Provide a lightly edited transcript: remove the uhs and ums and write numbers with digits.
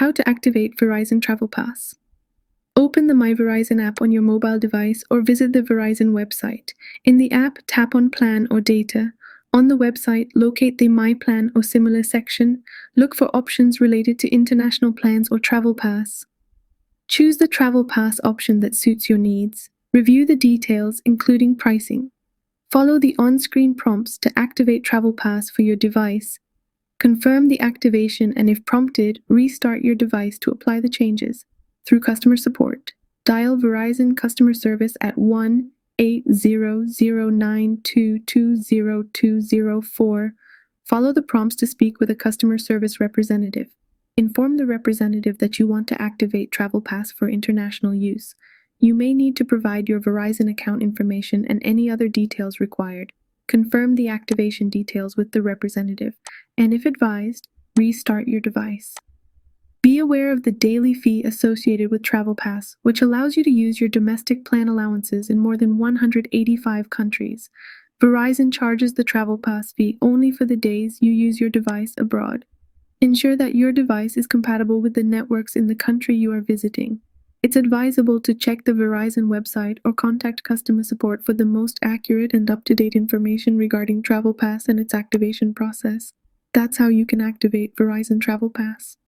How to activate Verizon Travel Pass. Open the My Verizon app on your mobile device or visit the Verizon website. In the app, tap on Plan or Data. On the website, locate the My Plan or similar section. Look for options related to international plans or Travel Pass. Choose the Travel Pass option that suits your needs. Review the details, including pricing. Follow the on-screen prompts to activate Travel Pass for your device. Confirm the activation and if prompted, restart your device to apply the changes. Through customer support, dial Verizon customer service at 1-800-922-0204. Follow the prompts to speak with a customer service representative. Inform the representative that you want to activate Travel Pass for international use. You may need to provide your Verizon account information and any other details required. Confirm the activation details with the representative, and if advised, restart your device. Be aware of the daily fee associated with Travel Pass, which allows you to use your domestic plan allowances in more than 185 countries. Verizon charges the Travel Pass fee only for the days you use your device abroad. Ensure that your device is compatible with the networks in the country you are visiting. It's advisable to check the Verizon website or contact customer support for the most accurate and up-to-date information regarding Travel Pass and its activation process. That's how you can activate Verizon Travel Pass.